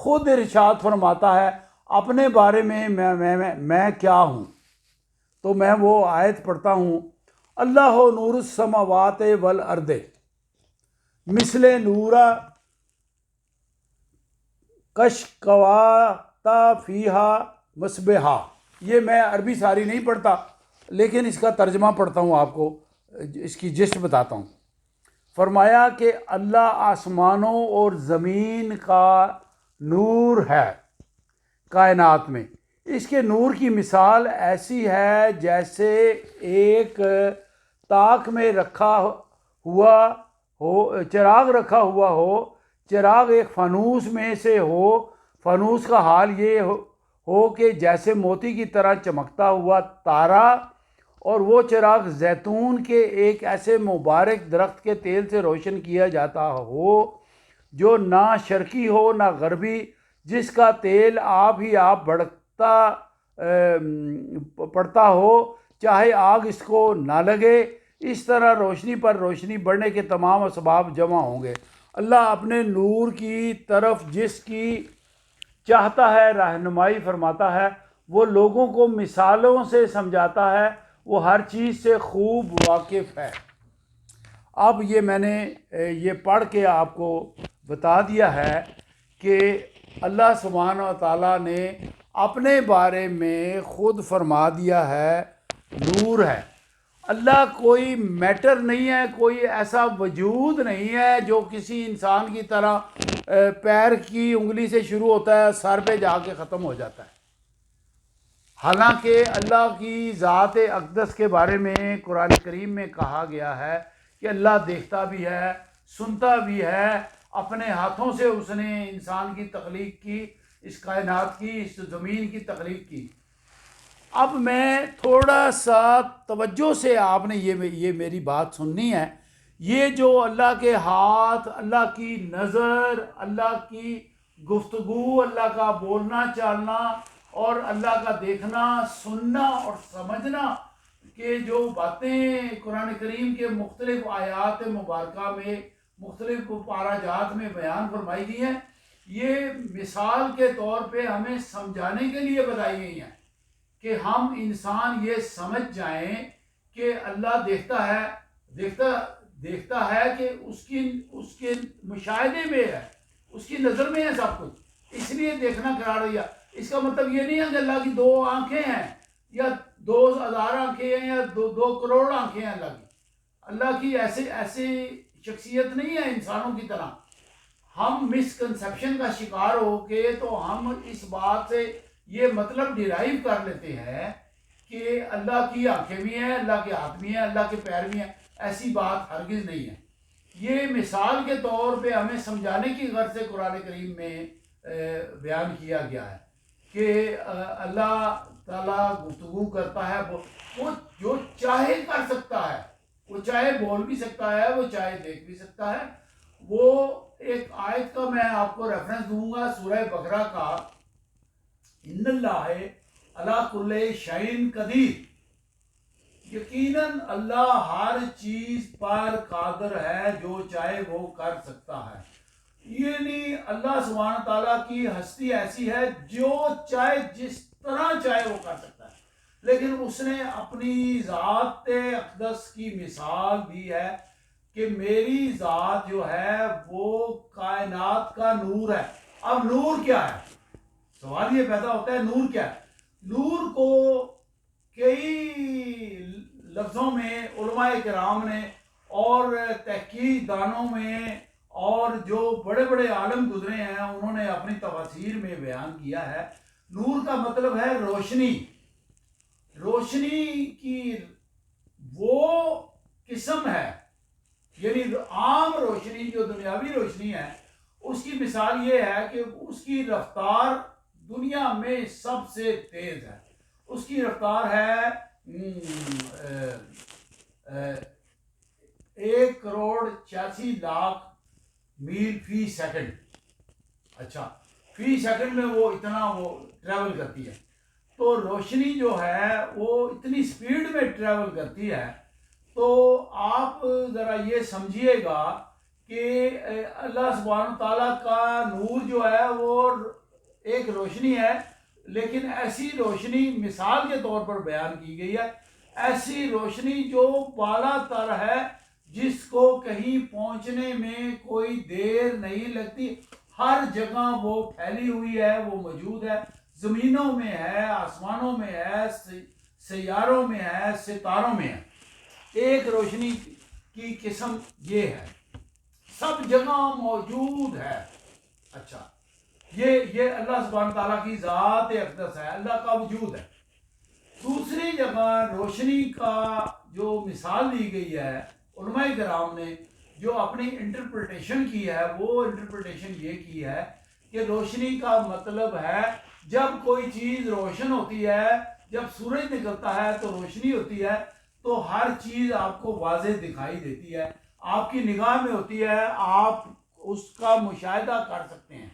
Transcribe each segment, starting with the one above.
خود ارشاد فرماتا ہے اپنے بارے میں میں کیا ہوں. تو میں وہ آیت پڑھتا ہوں. اللہ نور السماوات والارض مثل نورا کشکواتا فیہا مصباحا. یہ میں عربی ساری نہیں پڑھتا لیکن اس کا ترجمہ پڑھتا ہوں، آپ کو اس کی جسٹ بتاتا ہوں. فرمایا کہ اللہ آسمانوں اور زمین کا نور ہے کائنات میں. اس کے نور کی مثال ایسی ہے جیسے ایک تاک میں رکھا ہوا ہو، چراغ رکھا ہوا ہو. چراغ ایک فانوس میں سے ہو. فانوس کا حال یہ ہو کہ جیسے موتی کی طرح چمکتا ہوا تارا، اور وہ چراغ زیتون کے ایک ایسے مبارک درخت کے تیل سے روشن کیا جاتا ہو جو نہ شرقی ہو نہ غربی، جس کا تیل آپ ہی آپ پڑتا ہو چاہے آگ اس کو نہ لگے. اس طرح روشنی پر روشنی بڑھنے کے تمام اسباب جمع ہوں گے. اللہ اپنے نور کی طرف جس کی چاہتا ہے رہنمائی فرماتا ہے. وہ لوگوں کو مثالوں سے سمجھاتا ہے، وہ ہر چیز سے خوب واقف ہے. اب یہ میں نے یہ پڑھ کے آپ کو بتا دیا ہے کہ اللہ سبحانہ و تعالیٰ نے اپنے بارے میں خود فرما دیا ہے نور ہے. اللہ کوئی میٹر نہیں ہے، کوئی ایسا وجود نہیں ہے جو کسی انسان کی طرح پیر کی انگلی سے شروع ہوتا ہے سر پہ جا کے ختم ہو جاتا ہے. حالانکہ اللہ کی ذات اقدس کے بارے میں قرآن کریم میں کہا گیا ہے کہ اللہ دیکھتا بھی ہے، سنتا بھی ہے. اپنے ہاتھوں سے اس نے انسان کی تخلیق کی، اس کائنات کی، اس زمین کی تخلیق کی. اب میں تھوڑا سا توجہ سے آپ نے یہ میری بات سننی ہے. یہ جو اللہ کے ہاتھ، اللہ کی نظر، اللہ کی گفتگو، اللہ کا بولنا چالنا اور اللہ کا دیکھنا، سننا اور سمجھنا کہ جو باتیں قرآن کریم کے مختلف آیات مبارکہ میں مختلف پاراجات میں بیان فرمائی گئی ہیں، یہ مثال کے طور پہ ہمیں سمجھانے کے لیے بتائی گئی ہیں کہ ہم انسان یہ سمجھ جائیں کہ اللہ دیکھتا ہے کہ اس کے مشاہدے میں ہے، اس کی نظر میں ہے سب کچھ، اس لیے دیکھنا قرار دیا. اس کا مطلب یہ نہیں ہے کہ اللہ کی 2 آنکھیں ہیں یا 2000 آنکھیں ہیں یا 2 کروڑ آنکھیں ہیں. اللہ کی ایسی شخصیت نہیں ہے انسانوں کی طرح. ہم مسکنسیپشن کا شکار ہو کے تو ہم اس بات سے یہ مطلب ڈیرائیو کر لیتے ہیں کہ اللہ کی آنکھیں بھی ہیں، اللہ کے ہاتھ بھی ہیں، اللہ کے پیر بھی ہیں. ایسی بات ہرگز نہیں ہے. یہ مثال کے طور پہ ہمیں سمجھانے کی غرض سے قرآن کریم میں بیان کیا گیا ہے کہ اللہ تعالیٰ گفتگو کرتا ہے. وہ جو چاہے کر سکتا ہے، وہ چاہے بول بھی سکتا ہے، وہ چاہے دیکھ بھی سکتا ہے. وہ ایک آیت کا میں آپ کو ریفرنس دوں گا سورہ بقرہ کا. ان اللہ علی کل شیء قدیر، یقیناً اللہ ہر چیز پر قادر ہے، جو چاہے وہ کر سکتا ہے. یعنی اللہ سبحانہ تعالیٰ کی ہستی ایسی ہے جو چاہے جس طرح چاہے وہ کر سکتا ہے. لیکن اس نے اپنی ذات اقدس کی مثال دی ہے کہ میری ذات جو ہے وہ کائنات کا نور ہے. اب نور کیا ہے؟ سوال یہ پیدا ہوتا ہے نور کیا ہے؟ نور کو کئی لفظوں میں علماء کرام نے اور تحقیق دانوں میں اور جو بڑے بڑے عالم گزرے ہیں انہوں نے اپنی تفاسیر میں بیان کیا ہے. نور کا مطلب ہے روشنی. روشنی کی وہ قسم ہے، یعنی عام روشنی جو دنیاوی روشنی ہے اس کی مثال یہ ہے کہ اس کی رفتار دنیا میں سب سے تیز ہے. اس کی رفتار ہے 1,86,00,000 میل فی سیکنڈ. اچھا، فی سیکنڈ میں وہ اتنا وہ ٹریول کرتی ہے. تو روشنی جو ہے وہ اتنی سپیڈ میں ٹریول کرتی ہے. تو آپ ذرا یہ سمجھیے گا کہ اللہ سبحانہ تعالیٰ کا نور جو ہے وہ ایک روشنی ہے، لیکن ایسی روشنی مثال کے طور پر بیان کی گئی ہے، ایسی روشنی جو بالا تر ہے، جس کو کہیں پہنچنے میں کوئی دیر نہیں لگتی، ہر جگہ وہ پھیلی ہوئی ہے، وہ موجود ہے، زمینوں میں ہے، آسمانوں میں ہے، سیاروں میں ہے، ستاروں میں ہے۔ ایک روشنی کی قسم یہ ہے، سب جگہ موجود ہے۔ اچھا، یہ اللہ سبحانہ تعالیٰ کی ذات اقدس ہے، اللہ کا وجود ہے۔ دوسری جگہ روشنی کا جو مثال دی گئی ہے، علماء کرام نے جو اپنی انٹرپریٹیشن کی ہے، وہ انٹرپریٹیشن یہ کی ہے کہ روشنی کا مطلب ہے جب کوئی چیز روشن ہوتی ہے، جب سورج نکلتا ہے تو روشنی ہوتی ہے، تو ہر چیز آپ کو واضح دکھائی دیتی ہے، آپ کی نگاہ میں ہوتی ہے، آپ اس کا مشاہدہ کر سکتے ہیں۔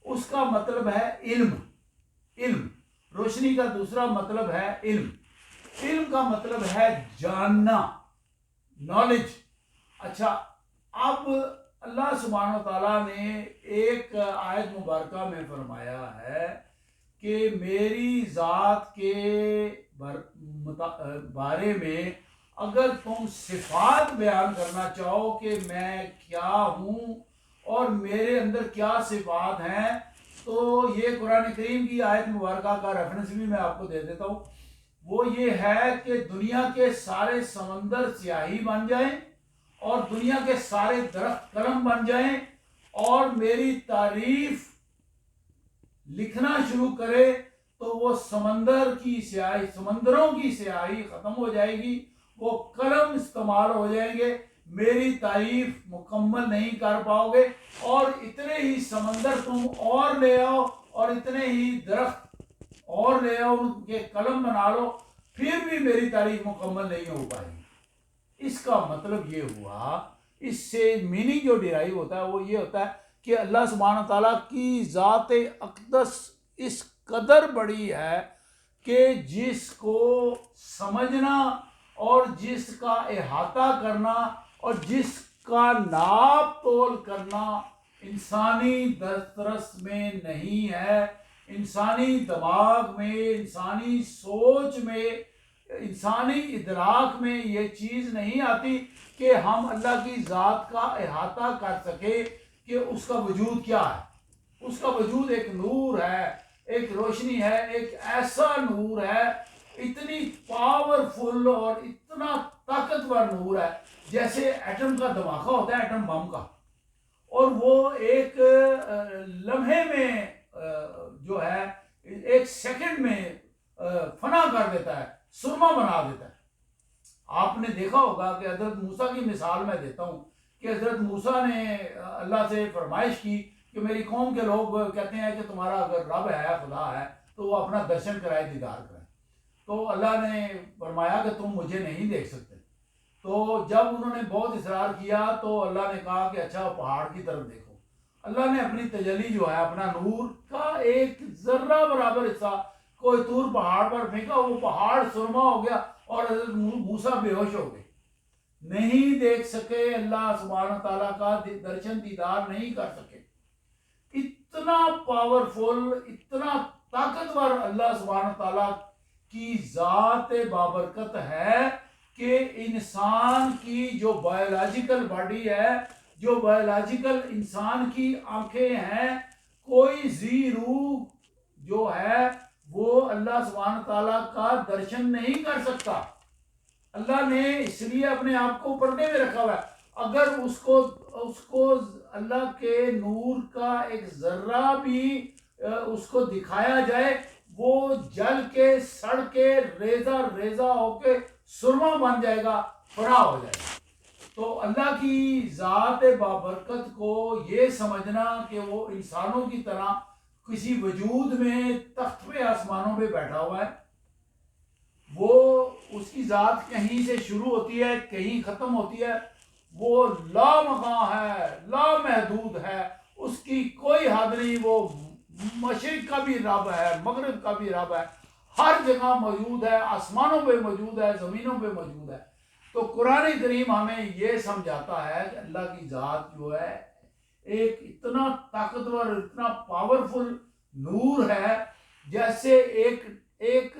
اس کا مطلب ہے علم۔ روشنی کا دوسرا مطلب ہے علم۔ علم کا مطلب ہے جاننا، نالج۔ اچھا، اب اللہ سبحانہ وتعالیٰ نے ایک آیت مبارکہ میں فرمایا ہے کہ میری ذات کے بارے میں اگر تم صفات بیان کرنا چاہو کہ میں کیا ہوں اور میرے اندر کیا صفات ہیں، تو یہ قرآن کریم کی آیت مبارکہ کا ریفرنس بھی میں آپ کو دے دیتا ہوں۔ وہ یہ ہے کہ دنیا کے سارے سمندر سیاہی بن جائیں اور دنیا کے سارے درخت قلم بن جائیں اور میری تعریف لکھنا شروع کرے، تو وہ سمندروں کی سیاہی ختم ہو جائے گی، وہ قلم استعمال ہو جائیں گے، میری تعریف مکمل نہیں کر پاؤ گے، اور اتنے ہی سمندر تم اور لے آؤ اور اتنے ہی درخت اور لے آؤ، ان کے قلم بنا لو، پھر بھی میری تعریف مکمل نہیں ہو پائے گی۔ اس کا مطلب یہ ہوا، اس سے میننگ جو ڈیرائیو ہوتا ہے وہ یہ ہوتا ہے کہ اللہ سبحانہ تعالیٰ کی ذات اقدس اس قدر بڑی ہے کہ جس کو سمجھنا اور جس کا احاطہ کرنا اور جس کا ناپ تول کرنا انسانی دسترس میں نہیں ہے، انسانی دماغ میں، انسانی سوچ میں، انسانی ادراک میں یہ چیز نہیں آتی کہ ہم اللہ کی ذات کا احاطہ کر سکے کہ اس کا وجود کیا ہے۔ اس کا وجود ایک نور ہے، ایک روشنی ہے، ایک ایسا نور ہے، اتنی پاورفل اور اتنا طاقتور نور ہے، جیسے ایٹم کا دھماکہ ہوتا ہے، ایٹم بم کا، اور وہ ایک لمحے میں جو ہے ایک سیکنڈ میں فنا کر دیتا ہے، سرما بنا دیتا ہے۔ آپ نے دیکھا ہوگا کہ حضرت موسیٰ کی مثال میں دیتا ہوں کہ حضرت موسیٰ نے اللہ سے فرمائش کی کہ میری قوم کے لوگ کہتے ہیں کہ تمہارا اگر رب ہے، خدا ہے، تو وہ اپنا درشن کرائے، دیدار کرائے۔ تو اللہ نے فرمایا کہ تم مجھے نہیں دیکھ سکتے۔ تو جب انہوں نے بہت اصرار کیا تو اللہ نے کہا کہ اچھا پہاڑ کی طرف دیکھو۔ اللہ نے اپنی تجلی جو ہے، اپنا نور کا ایک ذرہ برابر حصہ کوئی طور پہاڑ پر پھینکا، وہ پہاڑ سرما ہو گیا اور حضرت موسیٰ بے ہوش ہو گئے، نہیں دیکھ سکے، اللہ سبحانہ تعالیٰ کا درشن دیدار نہیں کر سکے۔ اتنا پاورفل، اتنا طاقتور اللہ سبحانہ تعالیٰ کی ذات بابرکت ہے کہ انسان کی جو بایولوجیکل باڈی ہے، جو بایولوجیکل انسان کی آنکھیں ہیں، کوئی ذی روح جو ہے وہ اللہ سبحانہ تعالیٰ کا درشن نہیں کر سکتا۔ اللہ نے اس لیے اپنے آپ کو پردے میں رکھا ہوا ہے، اگر اس کو اللہ کے نور کا ایک ذرہ بھی اس کو دکھایا جائے، وہ جل کے، سڑ کے، ریزہ ہو کے سرما بن جائے گا، فنا ہو جائے گا۔ تو اللہ کی ذات بابرکت کو یہ سمجھنا کہ وہ انسانوں کی طرح کسی وجود میں تخت پہ آسمانوں پہ بیٹھا ہوا ہے، وہ اس کی ذات کہیں سے شروع ہوتی ہے، کہیں ختم ہوتی ہے، وہ لامکاں ہے، لامحدود ہے، اس کی کوئی حد نہیں، وہ مشرق کا بھی رب ہے، مغرب کا بھی رب ہے، ہر جگہ موجود ہے، آسمانوں پہ موجود ہے، زمینوں پہ موجود ہے۔ تو قرآن کریم ہمیں یہ سمجھاتا ہے کہ اللہ کی ذات جو ہے ایک اتنا طاقتور اتنا پاورفل نور ہے، جیسے ایک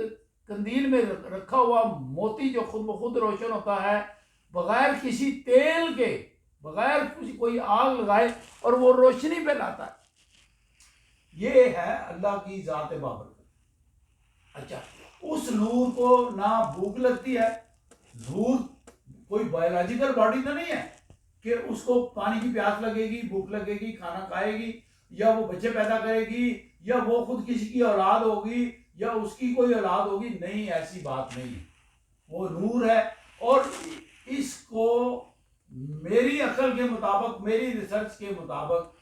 قندیل میں رکھا ہوا موتی جو خود بخود روشن ہوتا ہے بغیر کسی تیل کے، بغیر کوئی آگ لگائے، اور وہ روشنی پھیلاتا ہے۔ یہ ہے اللہ کی ذات بابرکت۔ اچھا، اس نور کو نہ بھوک لگتی ہے، نور کوئی بایولوجیکل باڈی تو نہیں ہے کہ اس کو پانی کی پیاس لگے گی، بھوک لگے گی، کھانا کھائے گی، یا وہ بچے پیدا کرے گی، یا وہ خود کسی کی اولاد ہوگی، یا اس کی کوئی اولاد ہوگی۔ نہیں، ایسی بات نہیں ہے، وہ نور ہے۔ اور اس کو میری عقل کے مطابق، میری ریسرچ کے مطابق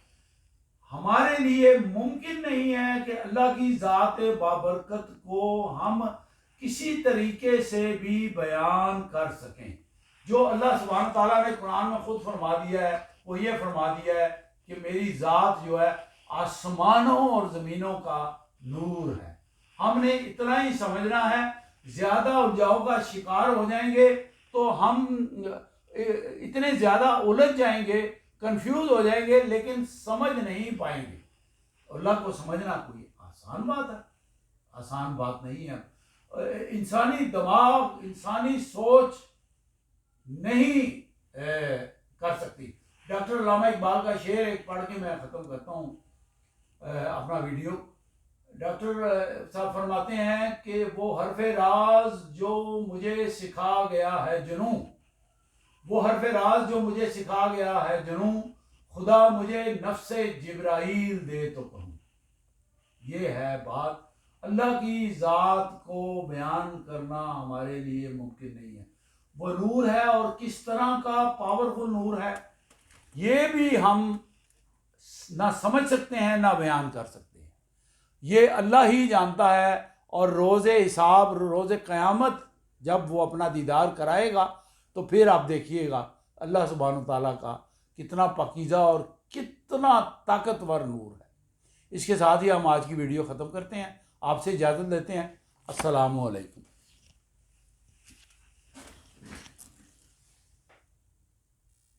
ہمارے لیے ممکن نہیں ہے کہ اللہ کی ذات بابرکت کو ہم کسی طریقے سے بھی بیان کر سکیں۔ جو اللہ سبحانہ تعالیٰ نے قرآن میں خود فرما دیا ہے، وہ یہ فرما دیا ہے کہ میری ذات جو ہے آسمانوں اور زمینوں کا نور ہے۔ ہم نے اتنا ہی سمجھنا ہے، زیادہ الجھاؤ کا شکار ہو جائیں گے تو ہم اتنے زیادہ الجھ جائیں گے، کنفیوز ہو جائیں گے، لیکن سمجھ نہیں پائیں گے۔ اللہ کو سمجھنا کوئی آسان بات ہے؟ آسان بات نہیں ہے۔ انسانی دماغ، انسانی سوچ نہیں کر سکتی۔ ڈاکٹر علامہ اقبال کا شعر ایک پڑھ کے میں ختم کرتا ہوں اپنا ویڈیو۔ ڈاکٹر صاحب فرماتے ہیں کہ وہ حرف راز جو مجھے سکھا گیا ہے جنوں، وہ حرف راز جو مجھے سکھا گیا ہے جنوں، خدا مجھے نفس جبرائیل دے تو کہوں۔ یہ ہے بات، اللہ کی ذات کو بیان کرنا ہمارے لیے ممکن نہیں ہے۔ وہ نور ہے، اور کس طرح کا پاورفل نور ہے یہ بھی ہم نہ سمجھ سکتے ہیں نہ بیان کر سکتے ہیں۔ یہ اللہ ہی جانتا ہے، اور روز حساب، روز قیامت جب وہ اپنا دیدار کرائے گا تو پھر آپ دیکھیے گا اللہ سبحانہ تعالیٰ کا کتنا پاکیزہ اور کتنا طاقتور نور ہے۔ اس کے ساتھ ہی ہم آج کی ویڈیو ختم کرتے ہیں، آپ سے اجازت لیتے ہیں۔ السلام علیکم۔